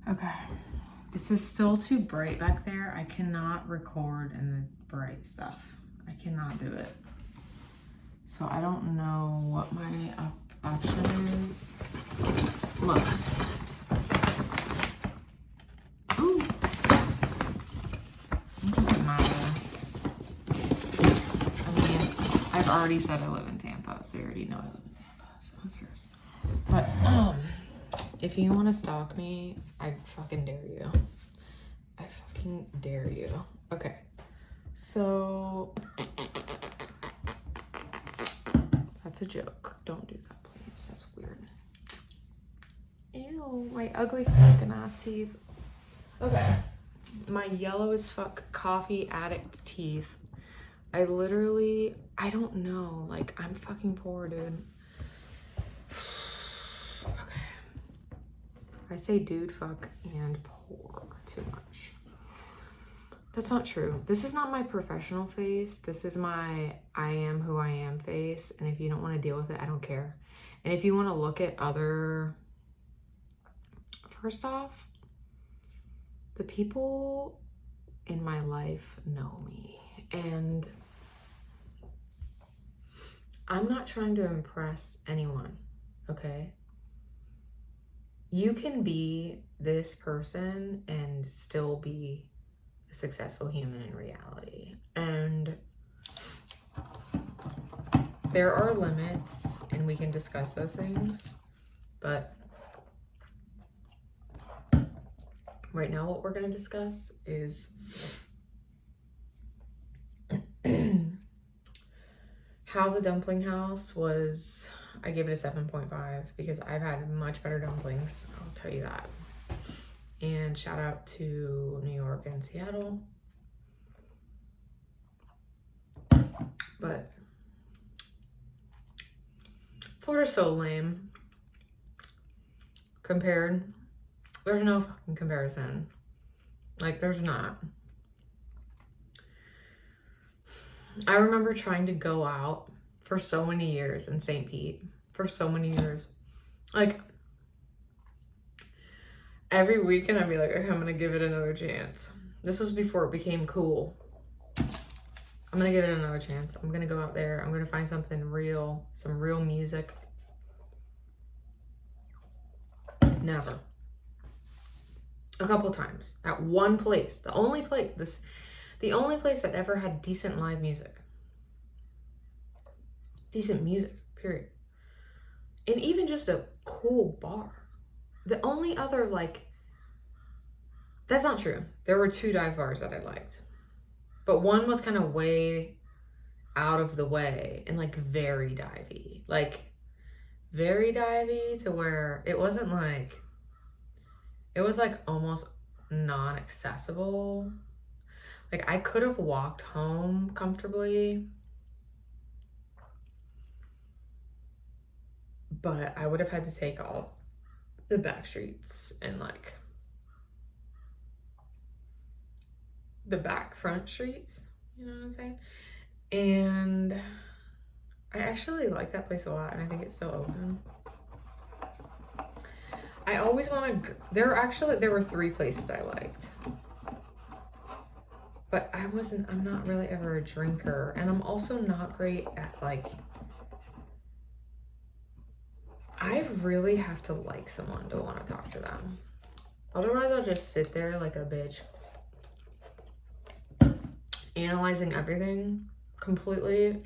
Okay. This is still too bright back there. I cannot record in the bright stuff. I cannot do it. So I don't know what my option is. Look. Ooh. It doesn't matter. I mean, I've already said I live in Tampa, so you already know I live in Tampa, so who cares? But, if you want to stalk me, I fucking dare you. I fucking dare you. Okay. So, that's a joke. Don't do that, please. That's weird. Ew, my ugly fucking ass teeth. Okay. My yellow as fuck coffee addict teeth. I don't know. Like, I'm fucking poor, dude. Okay. I say dude, fuck, and poor too much. That's not true. This is not my professional face. This is my I am who I am face. And if you don't want to deal with it, I don't care. And if you want to look at other... First off, the people in my life know me. And I'm not trying to impress anyone, okay? You can be this person and still be a successful human in reality. And there are limits, and we can discuss those things. But right now, what we're going to discuss is how the dumpling house was. I gave it a 7.5 because I've had much better dumplings. I'll tell you that. And shout out to New York and Seattle. But Florida's so lame. Compared, there's no fucking comparison. Like, there's not. I remember trying to go out for so many years in St. Pete. For so many years. Like, every weekend I'd be like, okay, I'm gonna give it another chance. This was before it became cool. I'm gonna give it another chance. I'm gonna go out there. I'm gonna find something real, some real music. Never. A couple times. At one place. The only place that ever had decent live music. Decent music, period. And even just a cool bar. The only other, like... That's not true. There were 2 dive bars that I liked. But one was kind of way out of the way and, like, very divey. Like, very divey to where it wasn't, like... It was, like, almost non-accessible. Like, I could have walked home comfortably, but I would have had to take all the back streets and, like, the back front streets, you know what I'm saying? And I actually like that place a lot, and I think it's still open. I always want to... There were 3 places I liked. But I'm not really ever a drinker. And I'm also not great at, like... I really have to like someone to want to talk to them. Otherwise, I'll just sit there like a bitch. Analyzing everything completely.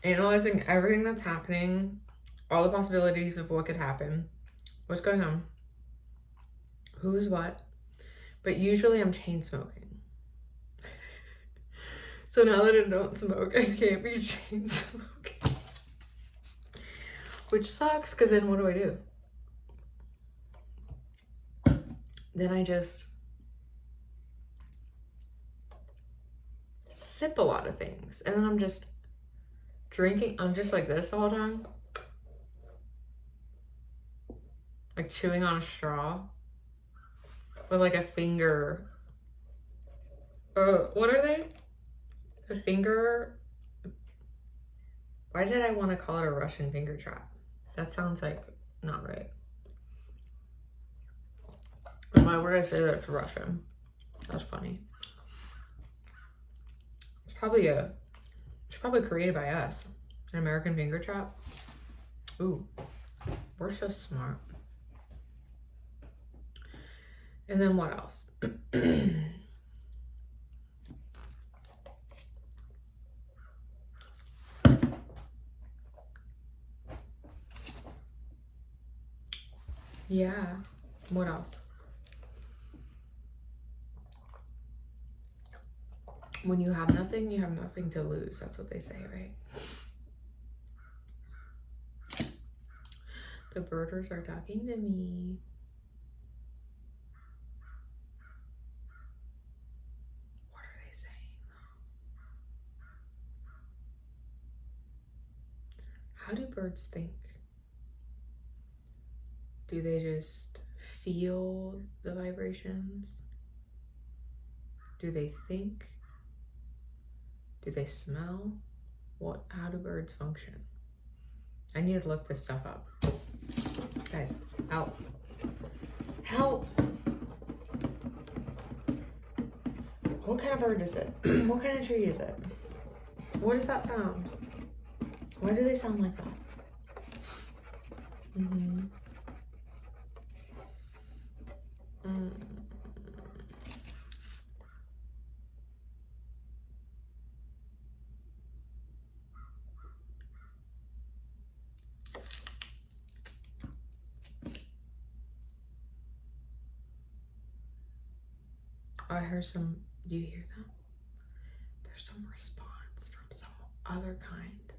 Analyzing everything that's happening. All the possibilities of what could happen. What's going on. Who's what. But usually I'm chain smoking. So now that I don't smoke, I can't be chain smoking. Which sucks, because then what do? Then I just sip a lot of things. And then I'm just drinking. I'm just like this the whole time. Like chewing on a straw. With like a finger. What are they? A finger. Why did I want to call it a Russian finger trap? That sounds like not right. Why would I say that's Russian? That's funny. It's probably created by us. An American finger trap. Ooh, we're so smart. And then what else? Yeah, what else? When you have nothing, you have nothing to lose. That's what they say, right? The birders are talking to me. What are they saying? How do birds think? Do they just feel the vibrations? Do they think? Do they smell? How do birds function? I need to look this stuff up. Guys, help. Help! What kind of bird is it? What kind of tree is it? What does that sound? Why do they sound like that? I heard some. Do you hear that? There's some response from some other kind.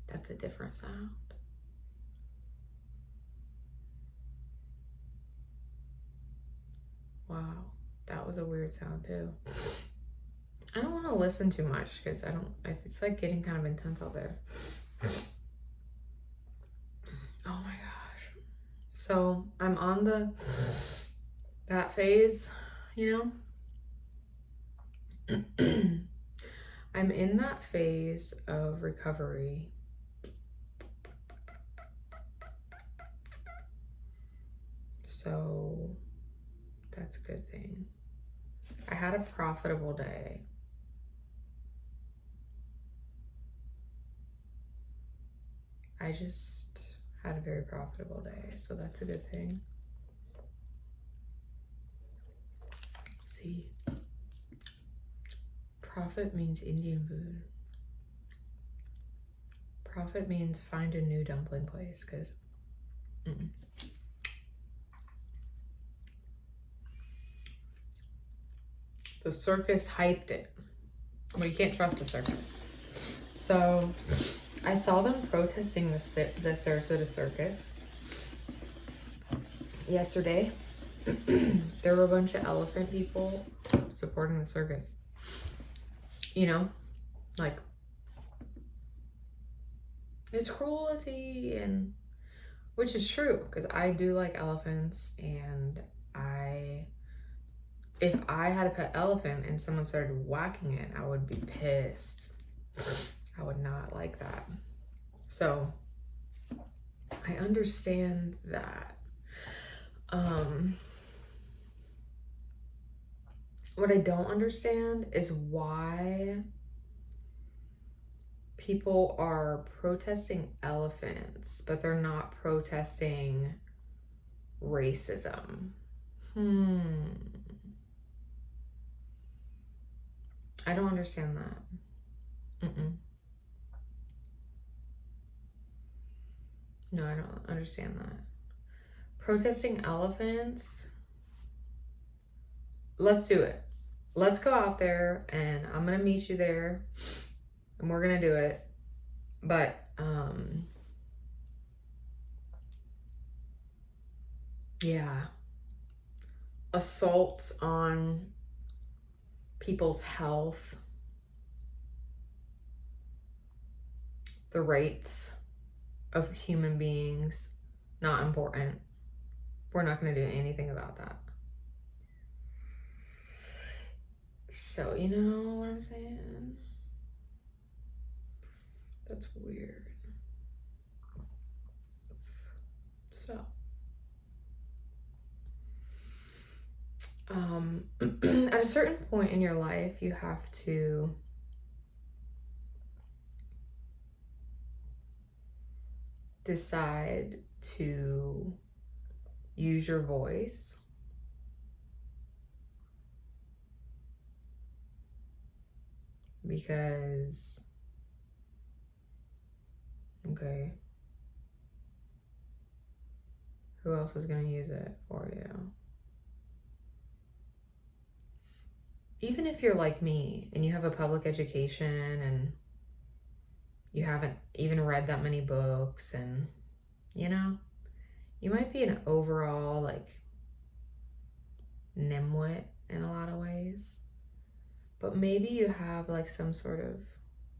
That's a different sound. Wow, that was a weird sound too. I don't want to listen too much because it's like getting kind of intense out there. Oh my gosh. So I'm on that phase, you know? I'm in that phase of recovery. So that's a good thing. I had a profitable day. I just had a very profitable day, so that's a good thing. See, profit means Indian food. Profit means find a new dumpling place, because the circus hyped it. Well, you can't trust the circus. So I saw them protesting the Sarasota Circus yesterday. There were a bunch of elephant people supporting the circus. You know, like, it's cruelty, and which is true, because I do like elephants, and if I had a pet elephant and someone started whacking it, I would be pissed. I would not like that. So I understand that. What I don't understand is why people are protesting elephants, but they're not protesting racism. I don't understand that. No, I don't understand that. Protesting elephants, let's do it. Let's go out there, and I'm gonna meet you there, and we're gonna do it. But yeah, assaults on people's health, the rights of human beings, not important. We're not going to do anything about that. So, you know what I'm saying? That's weird. So At a certain point in your life, you have to decide to use your voice because, okay, who else is going to use it for you? Even if you're like me and you have a public education and you haven't even read that many books, and you know, you might be an overall like nimwit in a lot of ways, but maybe you have like some sort of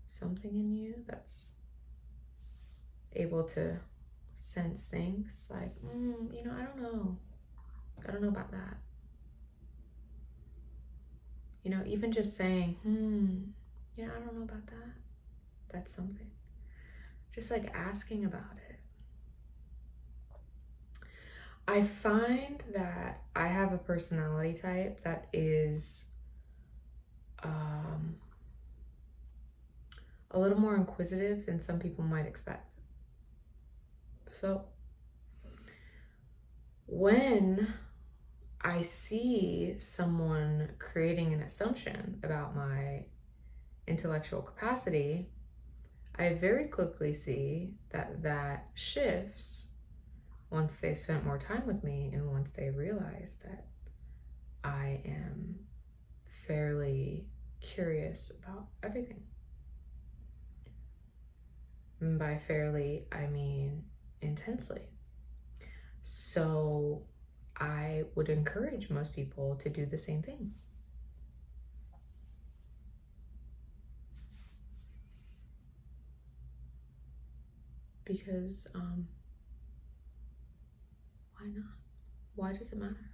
something in you that's able to sense things like, I don't know about that. Even just saying, I don't know about that. That's something. Just like asking about it. I find that I have a personality type that is a little more inquisitive than some people might expect. So when I see someone creating an assumption about my intellectual capacity, I very quickly see that shifts once they've spent more time with me and once they realize that I am fairly curious about everything. And by fairly, I mean intensely. So I would encourage most people to do the same thing. Because why not? Why does it matter?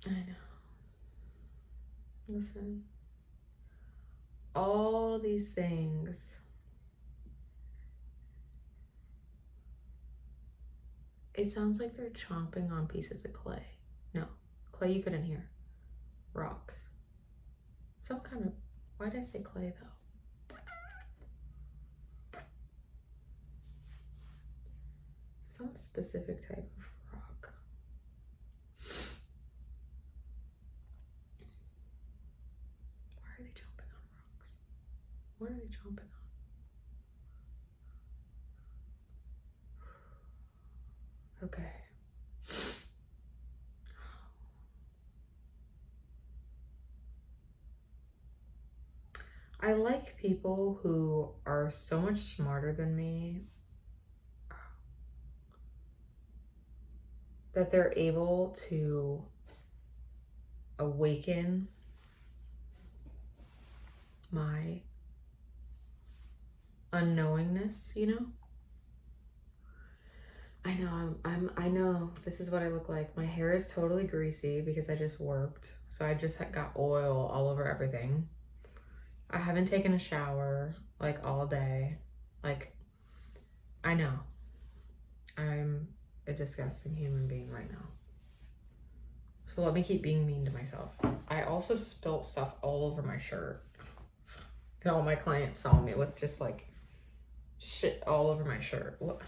I know. Listen, all these things, it sounds like they're chomping on pieces of clay. No, clay you couldn't hear. Rocks. Some kind of, why did I say clay though? Some specific type of rock. Why are they chomping on rocks? What are they chomping on? Okay. I like people who are so much smarter than me that they're able to awaken my unknowingness, I know this is what I look like. My hair is totally greasy because I just worked. So I just got oil all over everything. I haven't taken a shower like all day. Like, I know. I'm a disgusting human being right now. So let me keep being mean to myself. I also spilt stuff all over my shirt. And all my clients saw me with just like shit all over my shirt. What?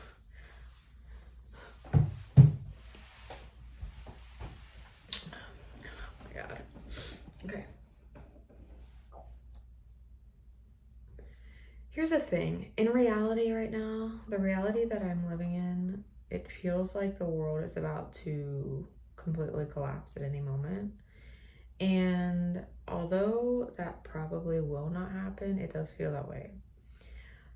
Okay. Here's the thing. In reality right now, the reality that I'm living in, it feels like the world is about to completely collapse at any moment. And although that probably will not happen, it does feel that way.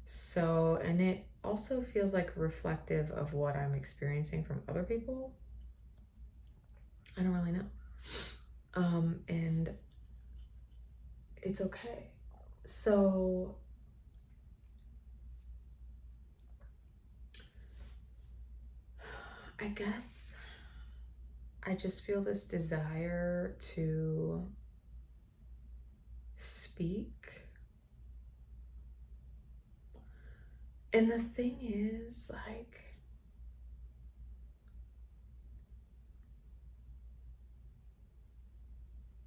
So, and it also feels like reflective of what I'm experiencing from other people. I don't really know. And it's okay. So I guess I just feel this desire to speak And the thing is, like,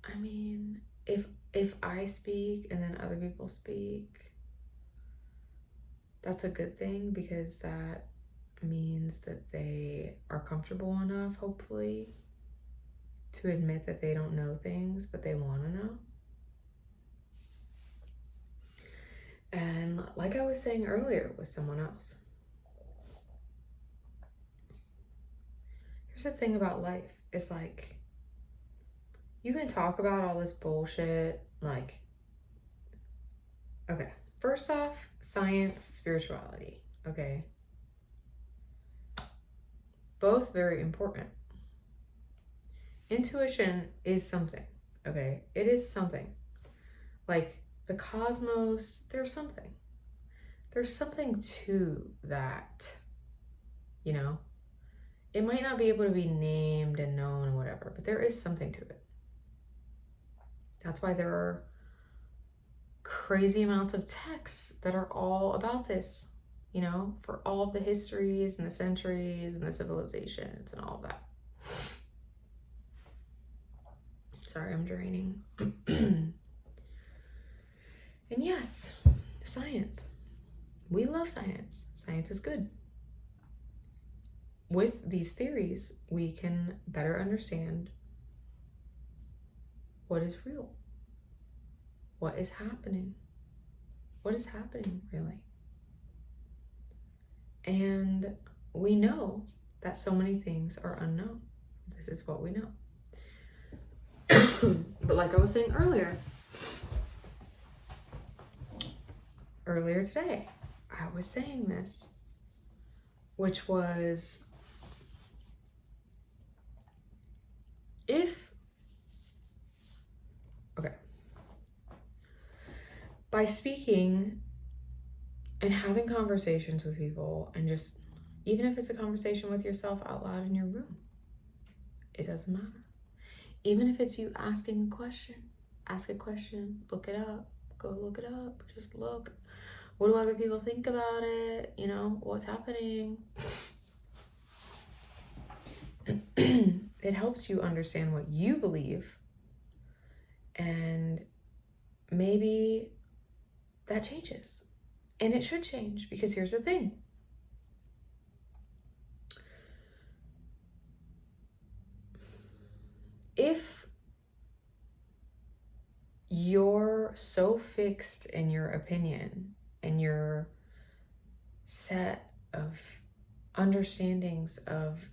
I mean, if I speak and then other people speak, that's a good thing, because that means that they are comfortable enough, hopefully, to admit that they don't know things, but they want to know. And like I was saying earlier with someone else, here's the thing about life. It's like, you can talk about all this bullshit, like, okay, first off, science, spirituality, okay? Both very important. Intuition is something, okay? It is something. Like, the cosmos, there's something. There's something to that, you know? It might not be able to be named and known and whatever, but there is something to it. That's why there are crazy amounts of texts that are all about this, you know, for all of the histories and the centuries and the civilizations and all of that. Sorry, I'm draining. And yes, science. We love science. Science is good. With these theories, we can better understand what is real. What is happening? What is happening, really? And we know that so many things are unknown. This is what we know. But like I was saying earlier today, I was saying this, which was, by speaking and having conversations with people, and just, even if it's a conversation with yourself out loud in your room, it doesn't matter. Even if it's you asking a question, ask a question, look it up, go look it up, just look. What do other people think about it? You know, what's happening? It helps you understand what you believe, and maybe that changes. And it should change, because here's the thing. If you're so fixed in your opinion and your set of understandings of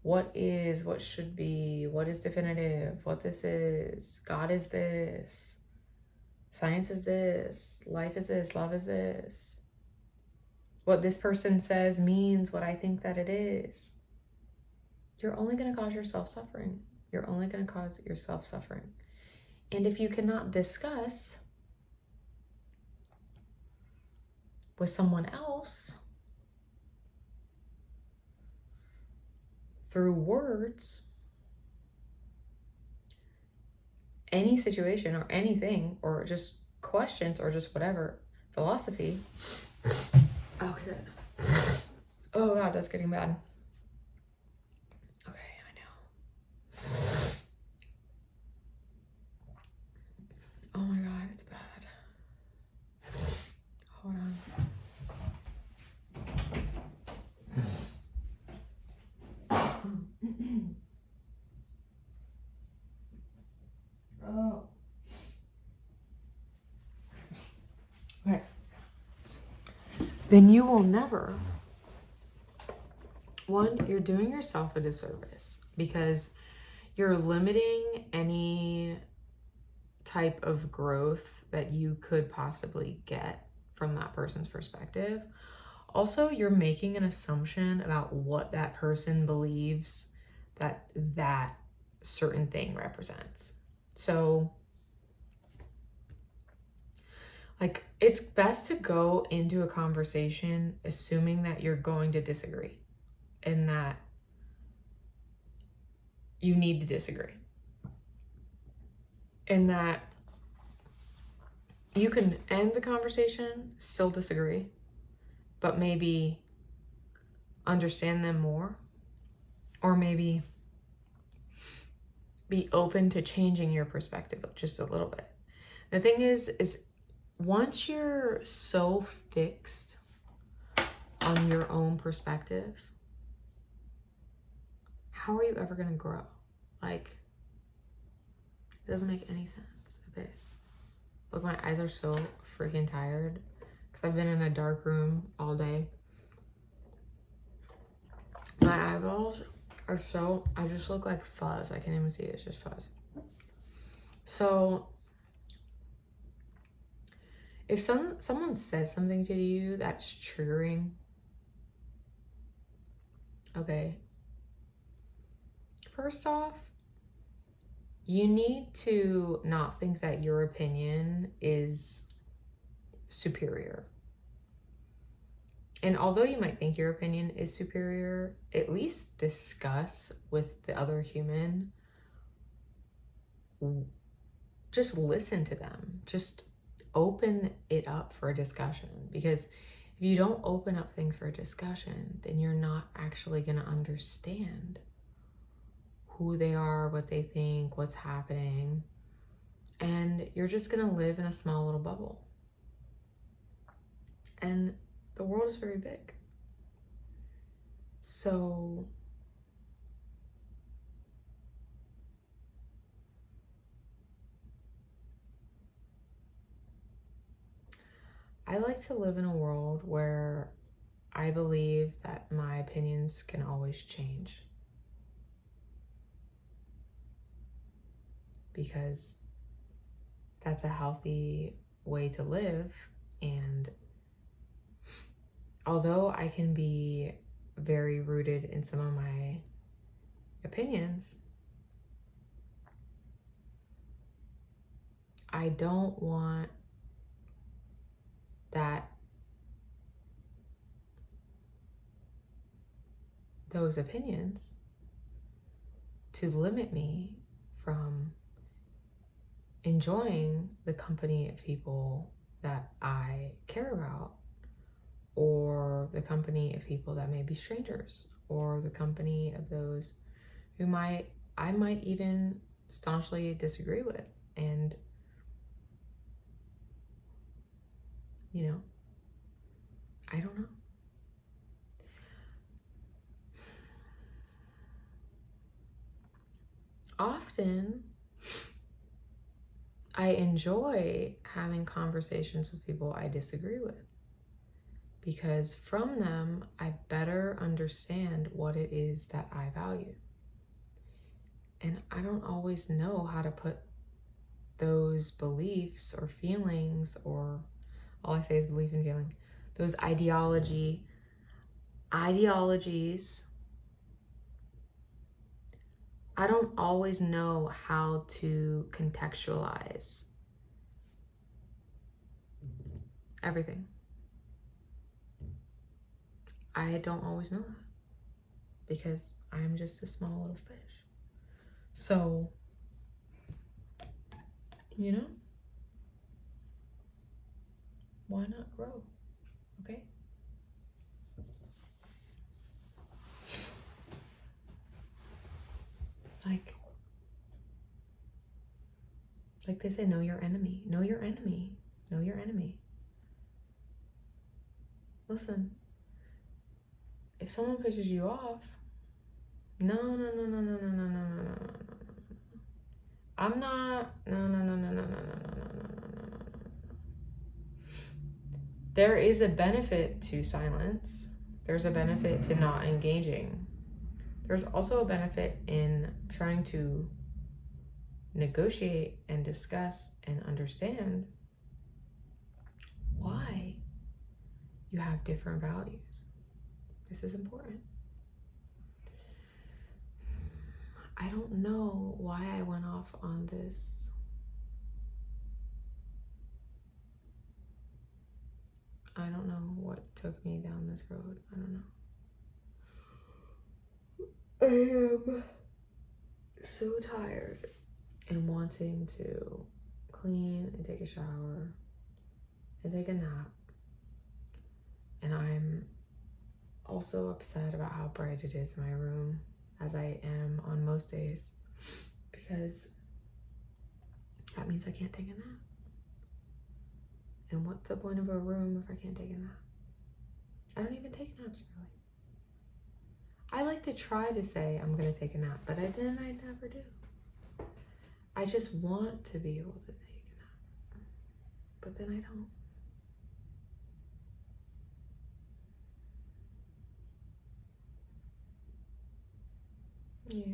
what is, what should be, what is definitive, what this is, God is this, science is this, life is this, love is this, what this person says means what I think that it is, you're only going to cause yourself suffering. You're only going to cause yourself suffering. And if you cannot discuss with someone else through words any situation or anything, or just questions, or just whatever, philosophy. Okay. Oh God, that's getting bad. Okay, I know. Oh my God, it's bad. Hold on. Oh. Okay. Then you will never. One, you're doing yourself a disservice, because you're limiting any type of growth that you could possibly get from that person's perspective. Also, you're making an assumption about what that person believes that certain thing represents. So, like, it's best to go into a conversation assuming that you're going to disagree and that you need to disagree. And that you can end the conversation, still disagree, but maybe understand them more, or maybe be open to changing your perspective just a little bit. The thing is once you're so fixed on your own perspective, how are you ever going to grow? Like, it doesn't make any sense. Okay. Look, my eyes are so freaking tired because I've been in a dark room all day. My eyeballs are so, I just look like fuzz. I can't even see it. It's just fuzz. So if someone says something to you that's triggering, okay, first off, you need to not think that your opinion is superior. And although you might think your opinion is superior, at least discuss with the other human. Just listen to them. Just open it up for a discussion. Because if you don't open up things for a discussion, then you're not actually going to understand who they are, what they think, what's happening. And you're just going to live in a small little bubble. And the world is very big. So I like to live in a world where I believe that my opinions can always change. Because that's a healthy way to live. And although I can be very rooted in some of my opinions, I don't want those opinions to limit me from enjoying the company of people that I care about, or the company of people that may be strangers, or the company of those who I might even staunchly disagree with. And, I don't know. Often, I enjoy having conversations with people I disagree with, because from them, I better understand what it is that I value. And I don't always know how to put those beliefs or feelings, or all I say is belief and feeling, those ideologies, I don't always know how to contextualize everything. I don't always know that because I'm just a small little fish. So, why not grow? Okay? Like they say, know your enemy. Know your enemy. Know your enemy. Listen, if someone pisses you off, no. I'm not, no. There is a benefit to silence. There's a benefit to not engaging. There's also a benefit in trying to negotiate and discuss and understand why you have different values. This is important. I don't know why I went off on this. I don't know what took me down this road. I don't know. I am so tired and wanting to clean and take a shower and take a nap. And I'm also upset about how bright it is in my room, as I am on most days, because that means I can't take a nap. And what's the point of a room if I can't take a nap? I don't even take naps, really. I like to try to say I'm gonna take a nap, but I never do. I just want to be able to take a nap, but then I don't. Yeah.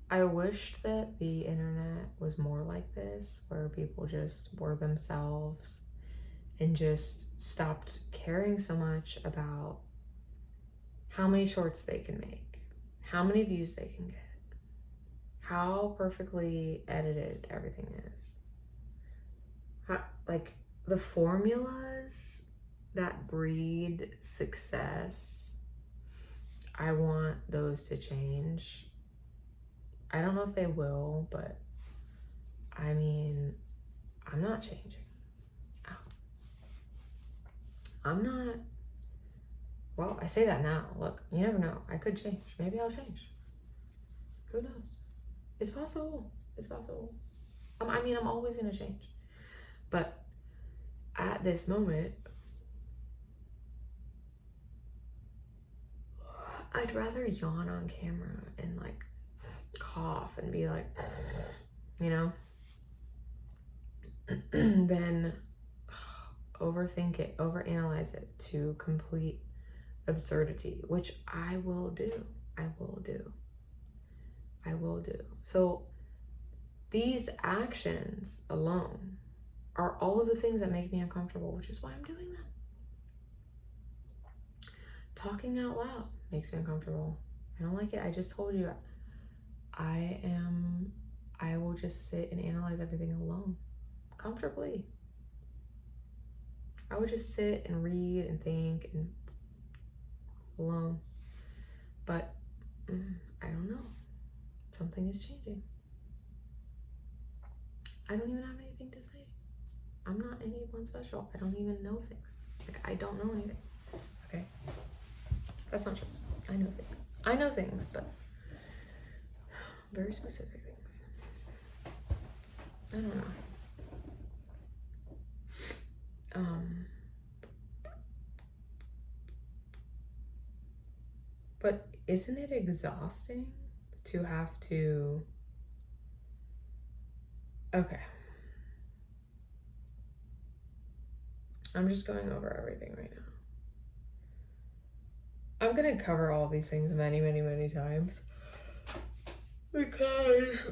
I wish that the internet was more like this, where people just were themselves and just stopped caring so much about how many shorts they can make, how many views they can get, how perfectly edited everything is. Like the formulas that breed success, I want those to change. I don't know if they will, but I mean, I'm not changing. I'm not. Well, I say that now. Look, you never know. I could change. Maybe I'll change. Who knows? It's possible. It's possible. I mean, I'm always going to change. But at this moment, I'd rather yawn on camera and like cough and be like, you know, than overthink it, overanalyze it to complete absurdity, which I will do. So these actions alone are all of the things that make me uncomfortable, which is why I'm doing them. Talking out loud makes me uncomfortable. I don't like it. I just told you, I will just sit and analyze everything alone, comfortably. I would just sit and read and think and alone. But I don't know. Something is changing. I don't even have anything to say. I'm not anyone special. I don't even know things. Like, I don't know anything. Okay? That's not true. I know things. I know things, but very specific things. I don't know. But isn't it exhausting to have to... Okay. I'm just going over everything right now. I'm gonna cover all these things many, many, many times, because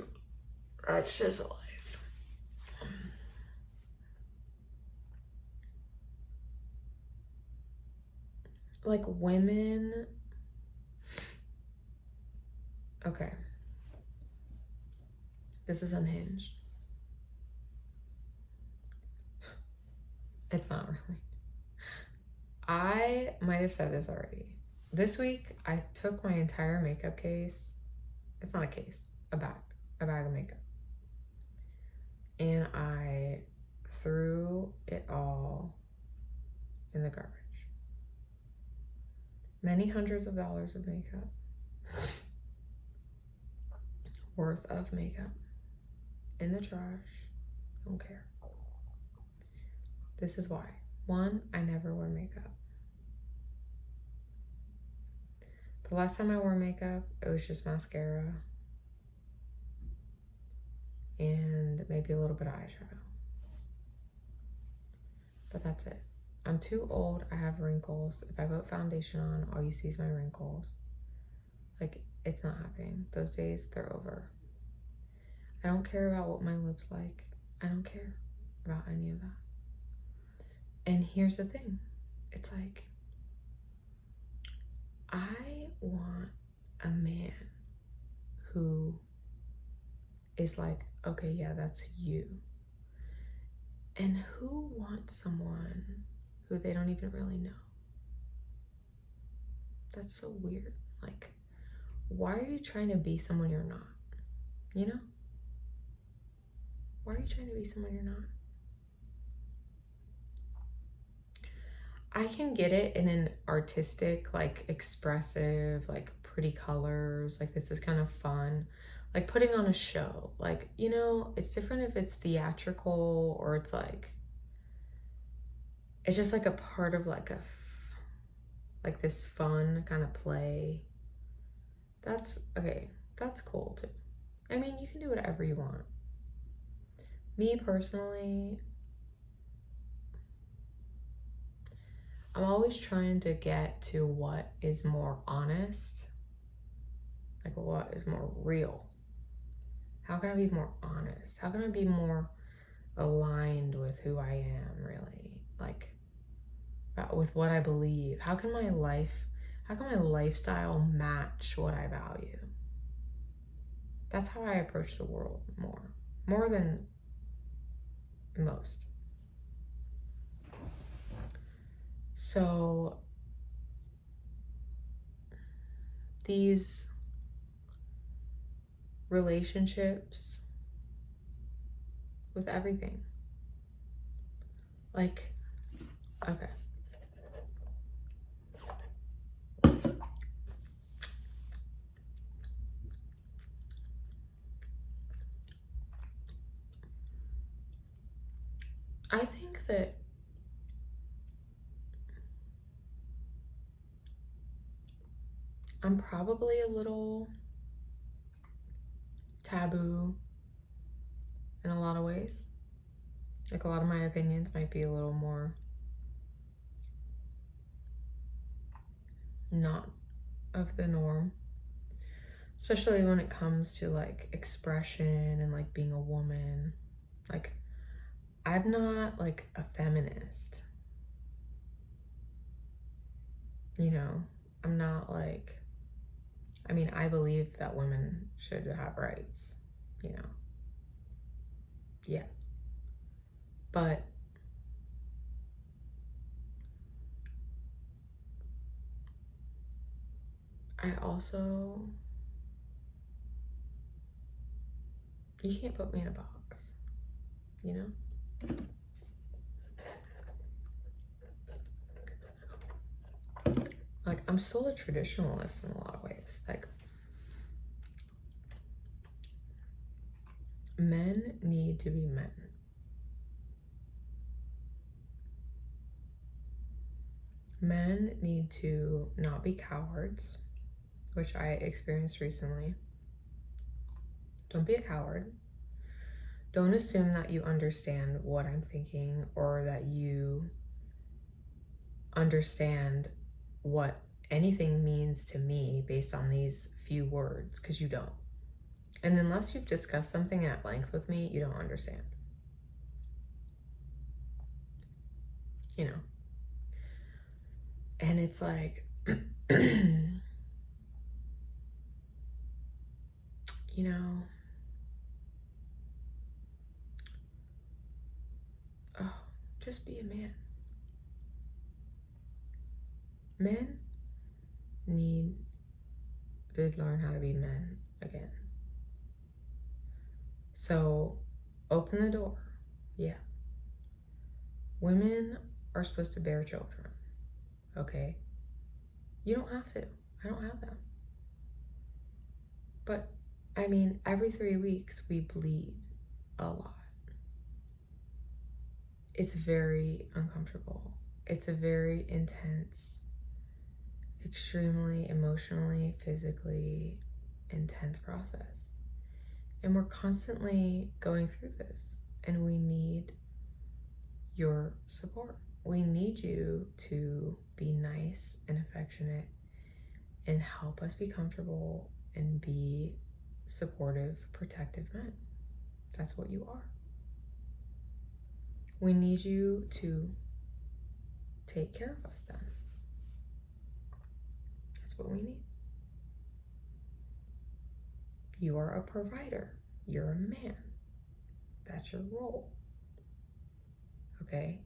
that's just life. Like, women... Okay. This is unhinged. It's not really. I might have said this already. This week, I took my entire makeup case. It's not a case, a bag of makeup. And I threw it all in the garbage. Many hundreds of dollars of makeup. Worth of makeup. In the trash. Don't care. This is why. 1, I never wear makeup. The last time I wore makeup, it was just mascara and maybe a little bit of eyeshadow. But that's it. I'm too old. I have wrinkles. If I put foundation on, all you see is my wrinkles. Like, it's not happening. Those days, they're over. I don't care about what my lips like. I don't care about any of that. And here's the thing. It's like, I want a man who is like, okay, yeah, that's you. And who wants someone who they don't even really know? That's so weird. Like, why are you trying to be someone you're not? You know? Why are you trying to be someone you're not? I can get it in an artistic, like expressive, like pretty colors, like this is kind of fun, like putting on a show. Like, you know, it's different if it's theatrical or it's like, it's just like a part of like like this fun kind of play. That's okay. That's cool too. I mean, you can do whatever you want. Me personally, I'm always trying to get to what is more honest, like what is more real. How can I be more honest? How can I be more aligned with who I am, really? Like, with what I believe? How can my lifestyle match what I value? That's how I approach the world more than most. So these relationships with everything, like, okay, I think that I'm probably a little taboo in a lot of ways. Like, a lot of my opinions might be a little more not of the norm, especially when it comes to like expression and like being a woman. Like, I'm not like a feminist, you know. I'm not like, I mean, I believe that women should have rights, you know. Yeah. But I also, you can't put me in a box, you know? Like, I'm still a traditionalist in a lot of ways. Like, men need to be men. Men need to not be cowards, which I experienced recently. Don't be a coward. Don't assume that you understand what I'm thinking or that you understand what anything means to me based on these few words, because you don't. And unless you've discussed something at length with me, you don't understand. You know? And it's like, you know, oh, just be a man. Men need to learn how to be men again. So open the door. Yeah. Women are supposed to bear children. Okay? You don't have to. I don't have them. But I mean, every 3 weeks we bleed a lot. It's very uncomfortable. It's a very intense, extremely emotionally, physically intense process. And we're constantly going through this, and we need your support. We need you to be nice and affectionate and help us be comfortable and be supportive, protective men. That's what you are. We need you to take care of us then. That's what we need. You are a provider. You're a man. That's your role. Okay?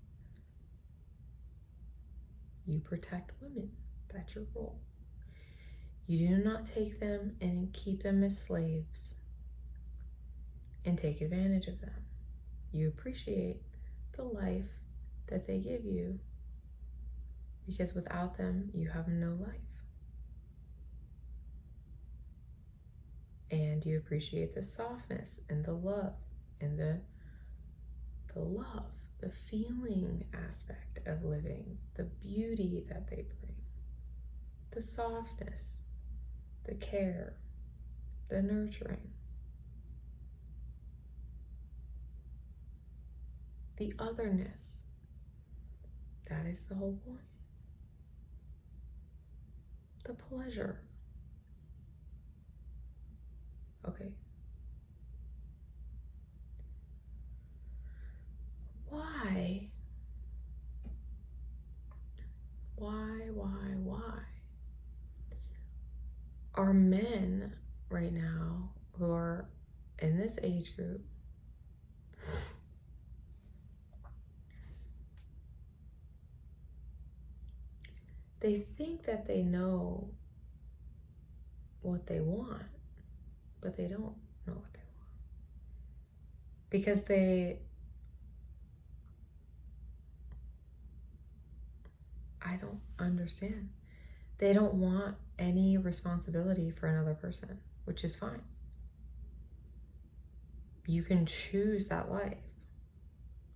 You protect women. That's your role. You do not take them and keep them as slaves and take advantage of them. You appreciate the life that they give you, because without them, you have no life. And you appreciate the softness and the love and the feeling aspect of living, the beauty that they bring, the softness, the care, the nurturing, the otherness. That is the whole point. The pleasure. Okay. Why are men right now who are in this age group they think that they know what they want, but they don't know what they want, because I don't understand. They don't want any responsibility for another person, which is fine. You can choose that life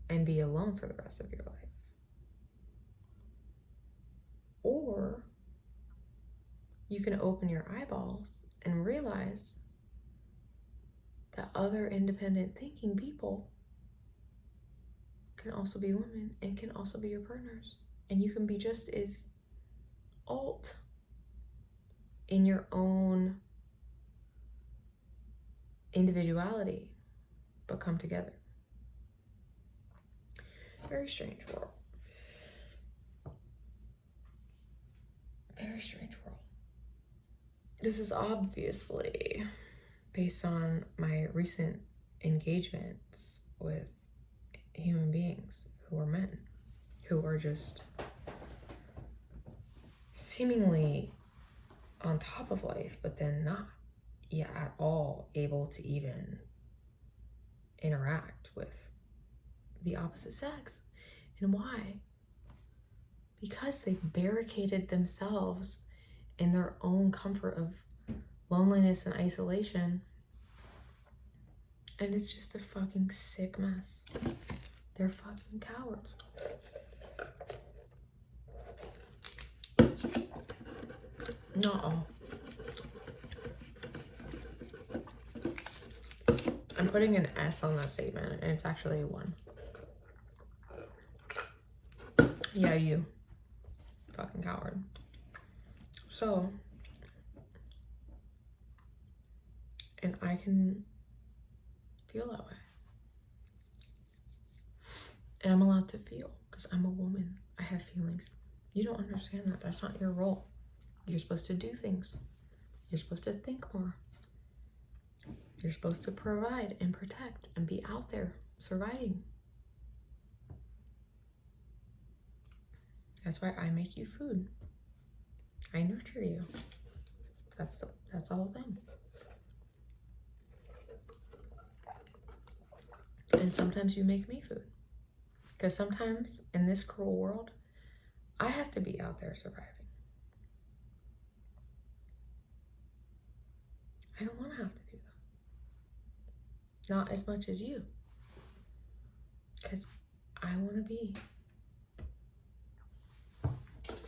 and be alone for the rest of your life. Or you can open your eyeballs and realize that other independent thinking people can also be women and can also be your partners. And you can be just as alt in your own individuality, but come together. Very strange world. Very strange world. This is obviously based on my recent engagements with human beings who are men, who are just seemingly on top of life, but then not yet at all able to even interact with the opposite sex. And why? Because they've barricaded themselves in their own comfort of loneliness and isolation. And it's just a fucking sick mess. They're fucking cowards. Not all. I'm putting an S on that statement, and it's actually a 1. Yeah, you. Fucking coward. So, and I can feel that way. And I'm allowed to feel, because I'm a woman. I have feelings. You don't understand that. That's not your role. You're supposed to do things. You're supposed to think more. You're supposed to provide and protect and be out there surviving. That's why I make you food. I nurture you. That's the whole thing. And sometimes you make me food. Because sometimes in this cruel world, I have to be out there surviving. I don't want to have to do that. Not as much as you. Because I want to be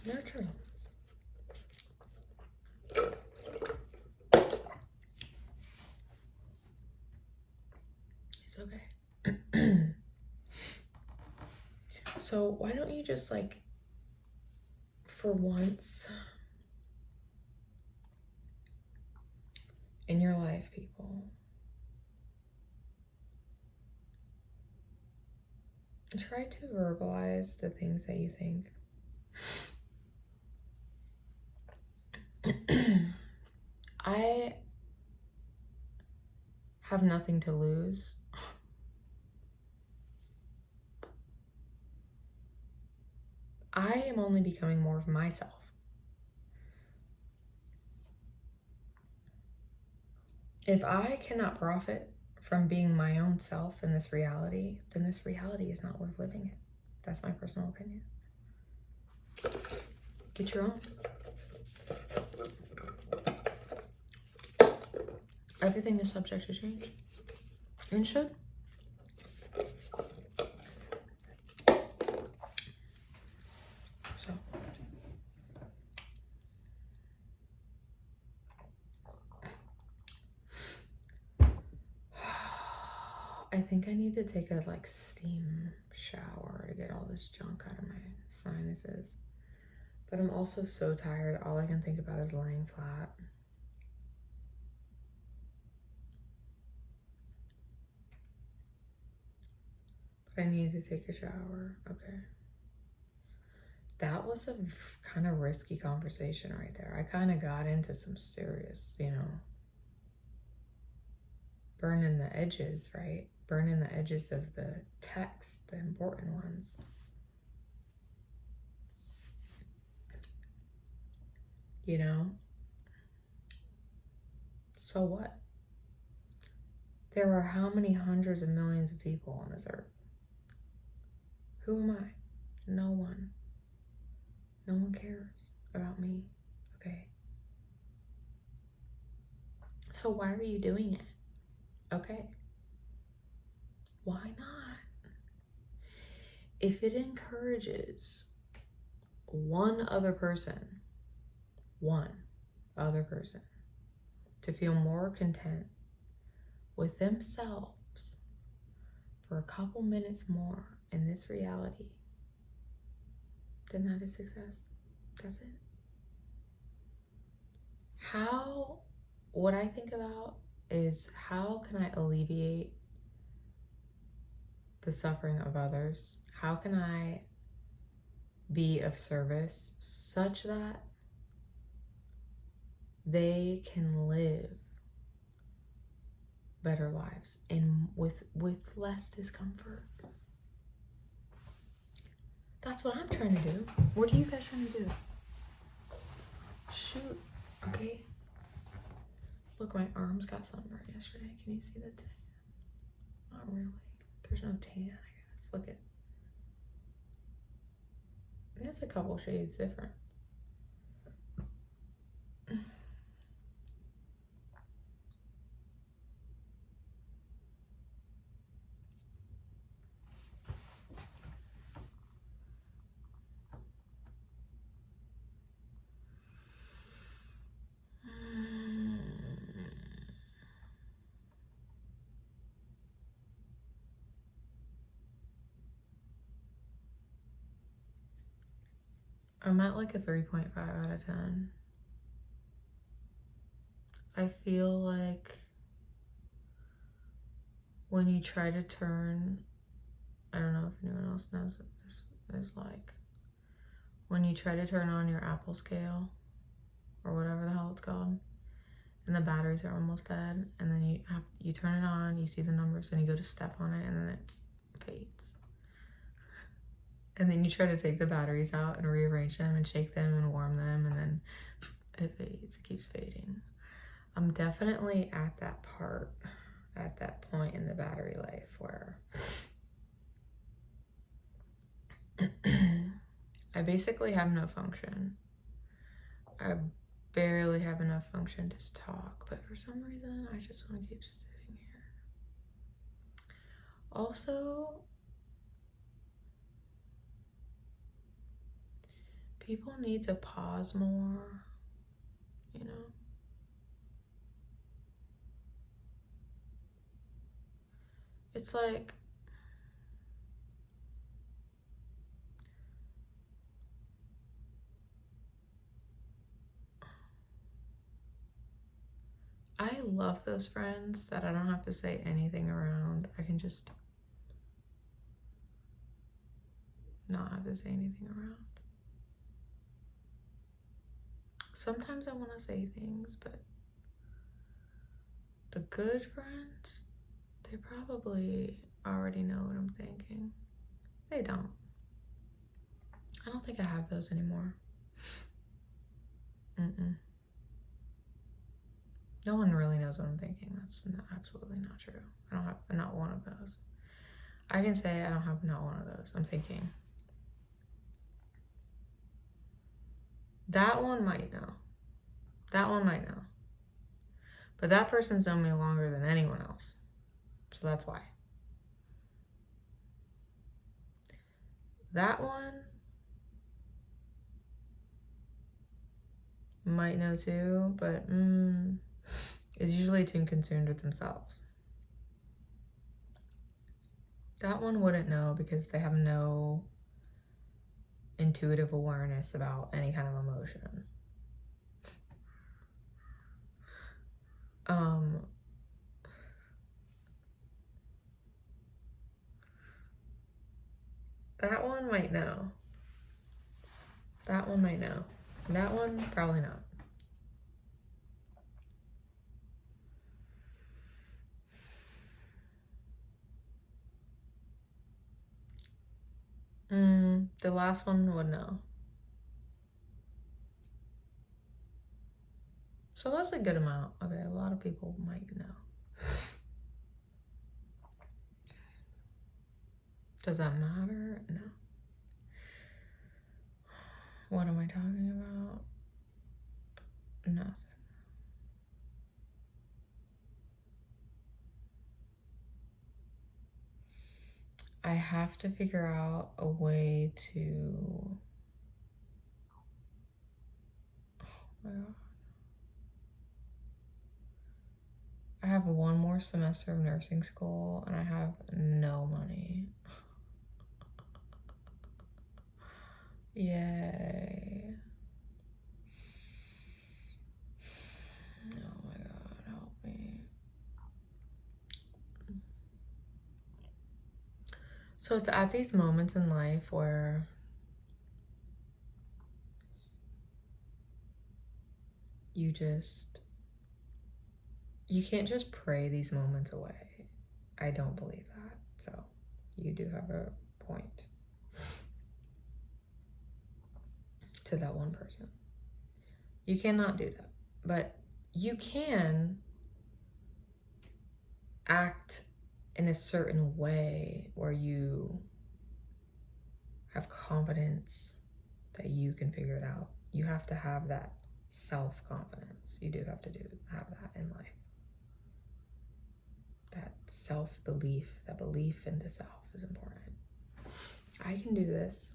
nurturing. It's okay. So why don't you just, like, for once in your life, people, try to verbalize the things that you think. I have nothing to lose. I am only becoming more of myself. If I cannot profit from being my own self in this reality, then this reality is not worth living in. That's my personal opinion. Get your own. Everything is subject to change. And should. So. I think I need to take a steam shower to get all this junk out of my sinuses. But I'm also so tired. All I can think about is laying flat. But I need to take a shower. Okay. That was a kind of risky conversation right there. I kind of got into some serious, burning the edges, right? Burning the edges of the text, the important ones. So what? There are how many hundreds of millions of people on this earth? Who am I? No one. No one cares about me, okay? So why are you doing it? Okay. Why not? If it encourages one other person to feel more content with themselves for a couple minutes more in this reality, then that is success. That's it. What I think about is, how can I alleviate the suffering of others? How can I be of service such that they can live better lives and with less discomfort? That's what I'm trying to do. What are you guys trying to do? Shoot. Okay. Look, my arms got sunburned yesterday. Can you see the tan? Not really. There's no tan, I guess. Look at. It's a couple shades different. I'm at a 3.5 out of 10. I feel like when you try to turn, I don't know if anyone else knows what this is like. When you try to turn on your Apple scale, or whatever the hell it's called, and the batteries are almost dead, and then you turn it on, you see the numbers, and you go to step on it, and then it fades. And then you try to take the batteries out and rearrange them and shake them and warm them, and then it fades. It keeps fading. I'm definitely at that point in the battery life where I basically have no function. I barely have enough function to talk, but for some reason I just want to keep sitting here. Also, people need to pause more, It's like, I love those friends that I don't have to say anything around. I can just not have to say anything around. Sometimes I want to say things, but the good friends, they probably already know what I'm thinking. They don't. I don't think I have those anymore. No one really knows what I'm thinking. That's absolutely not true. I don't have not one of those. I can say I don't have not one of those. I'm thinking. That one might know. That one might know. But that person's known me longer than anyone else. So that's why. That one might know too, but is usually too consumed with themselves. That one wouldn't know because they have no intuitive awareness about any kind of emotion. That one might know. That one might know. That one, probably not. The last one would know. So that's a good amount. Okay, a lot of people might know. Does that matter? No. What am I talking about? Nothing. I have to figure out a way to... Oh my God. I have one more semester of nursing school and I have no money. Yay. Oh my God, help me. So it's at these moments in life where you can't just pray these moments away. I don't believe that. So you do have a point to that one person. You cannot do that. But you can act in a certain way where you have confidence that you can figure it out. You have to have that self-confidence. You do have to have that in life. That self-belief, that belief in the self is important. I can do this.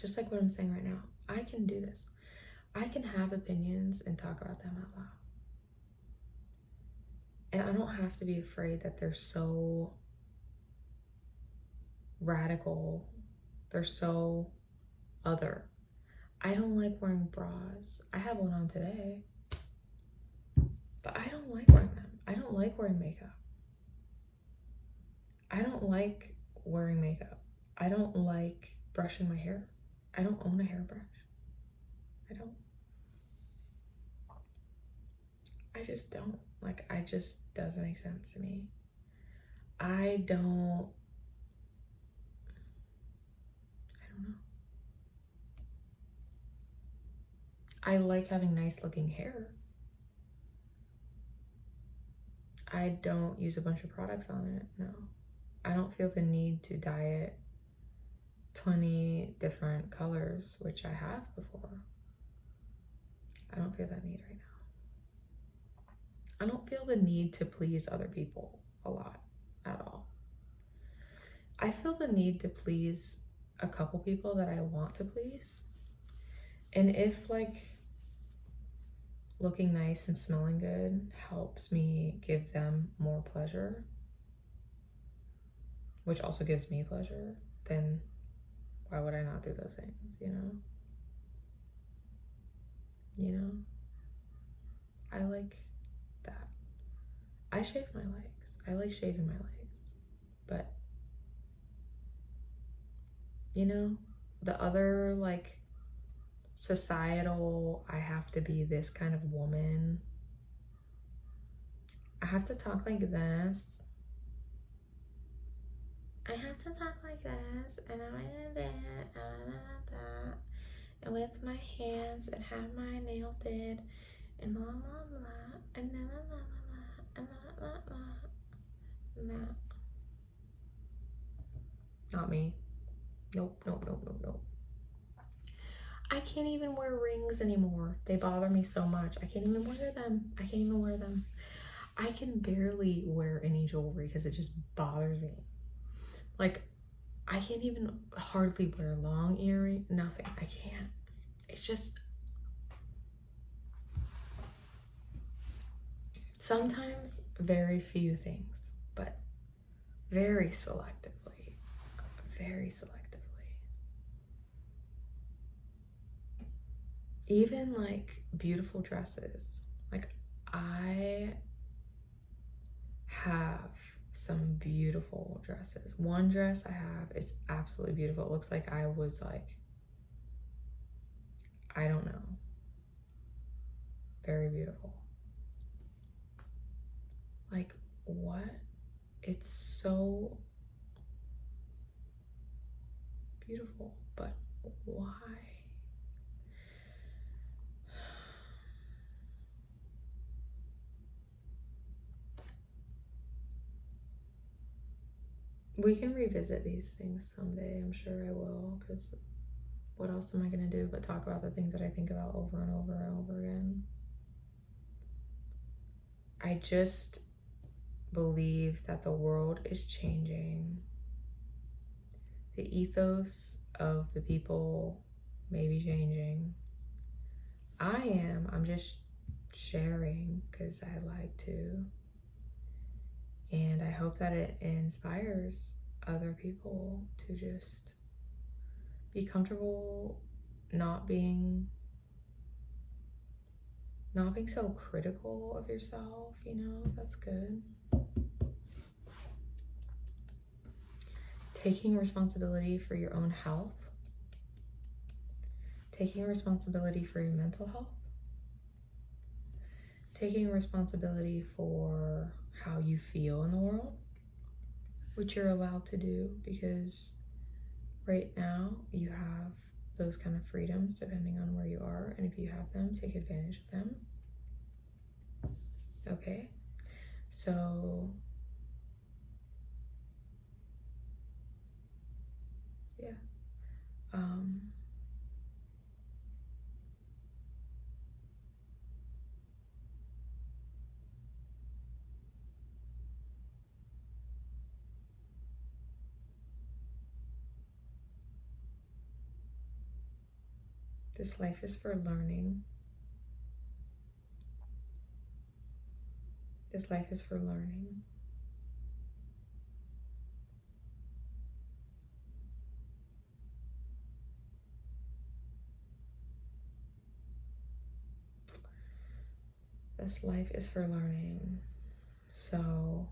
Just like what I'm saying right now. I can do this. I can have opinions and talk about them out loud. And I don't have to be afraid that they're so radical. They're so other. I don't like wearing bras. I have one on today. But I don't like wearing them. I don't like wearing makeup. I don't like wearing makeup. I don't like brushing my hair. I don't own a hairbrush. I don't. I just don't. Like, I just doesn't make sense to me. I don't know. I like having nice looking hair. I don't use a bunch of products on it, no. I don't feel the need to dye it 20 different colors, which I have before. I don't feel that need right now. I don't feel the need to please other people a lot at all. I feel the need to please a couple people that I want to please. And if like looking nice and smelling good helps me give them more pleasure, which also gives me pleasure, then why would I not do those things, you know? You know? I like that. I shave my legs. I like shaving my legs. But, you know, the other like societal, I have to be this kind of woman. I have to talk like this. I have to talk like this, and I'm gonna do that, and with my hands, and have my nails did, and blah, blah, blah, and blah, blah, blah, blah, and blah, blah, blah, and that. Not me. Nope. I can't even wear rings anymore. They bother me so much. I can't even wear them. I can barely wear any jewelry because it just bothers me. Like, I can't even hardly wear long earrings. Nothing. I can't. It's just... Sometimes very few things, but very selectively. Very selectively. Even like beautiful dresses. Like, I have some beautiful dresses. One dress I have is absolutely beautiful. It looks like I was like, I don't know, very beautiful. Like, what? It's so beautiful, but why? We can revisit these things someday. I'm sure I will, because what else am I going to do but talk about the things that I think about over and over and over again? I just believe that the world is changing. The ethos of the people may be changing. I'm just sharing because I like to. And I hope that it inspires other people to just be comfortable not being so critical of yourself, that's good. Taking responsibility for your own health. Taking responsibility for your mental health. Taking responsibility for how you feel in the world, which you're allowed to do, because right now you have those kind of freedoms depending on where you are, and if you have them, take advantage of them. Okay, so yeah, this life is for learning. This life is for learning. This life is for learning. So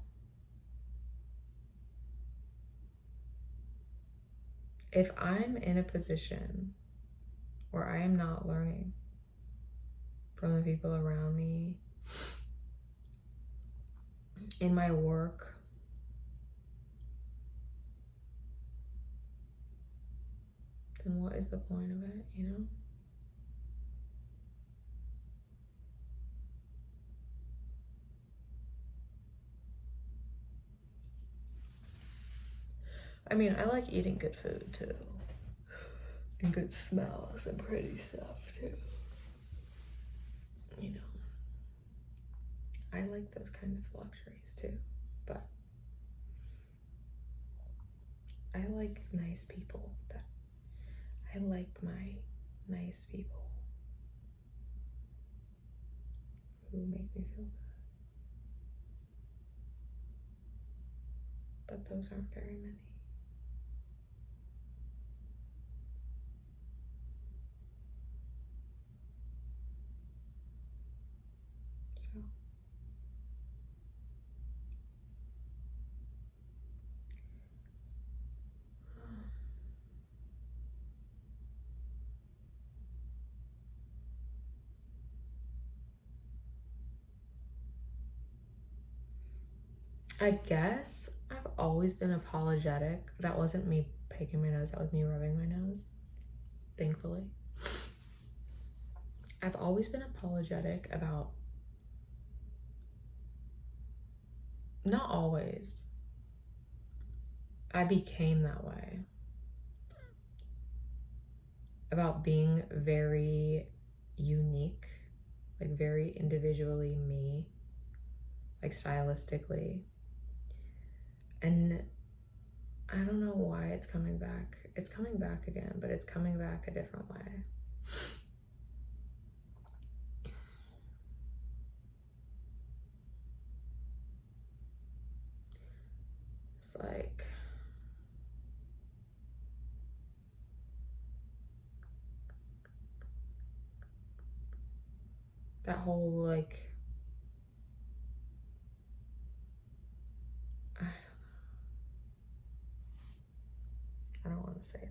if I'm in a position where I am not learning from the people around me, in my work, then what is the point of it, I mean, I like eating good food too, and good smells and pretty stuff too. I like those kind of luxuries too, but I like nice people. I like my nice people who make me feel good. But those aren't very many. So I guess I've always been apologetic. That wasn't me picking my nose, that was me rubbing my nose, thankfully. I've always been apologetic about, not always, I became that way, about being very unique, like very individually me, like stylistically. And I don't know why it's coming back. It's coming back again, but it's coming back a different way. It's like, that whole, like, I don't want to say that.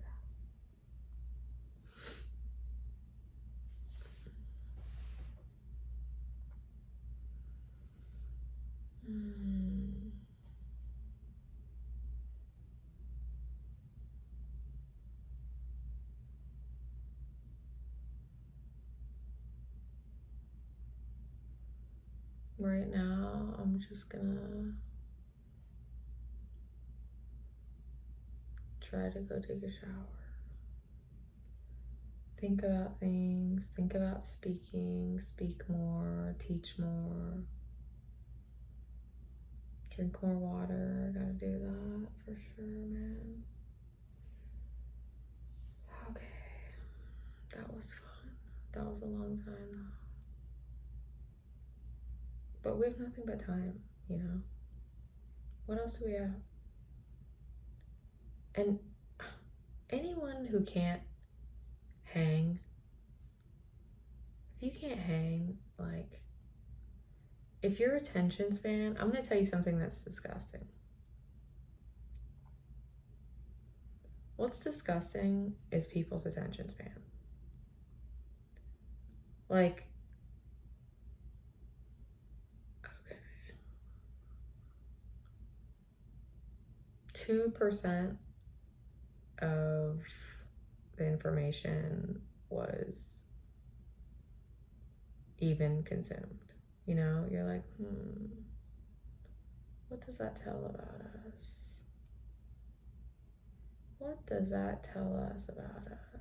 Right now, I'm just gonna try to go take a shower. Think about things, think about speaking, speak more, teach more, drink more water. I gotta do that for sure, man. Okay, that was fun. That was a long time though. But we have nothing but time, you know? What else do we have? And anyone who can't hang, if you can't hang, like, if your attention span, I'm gonna tell you something that's disgusting. What's disgusting is people's attention span. Like, okay, 2% of the information was even consumed. You know, you're like, what does that tell about us? What does that tell us about us?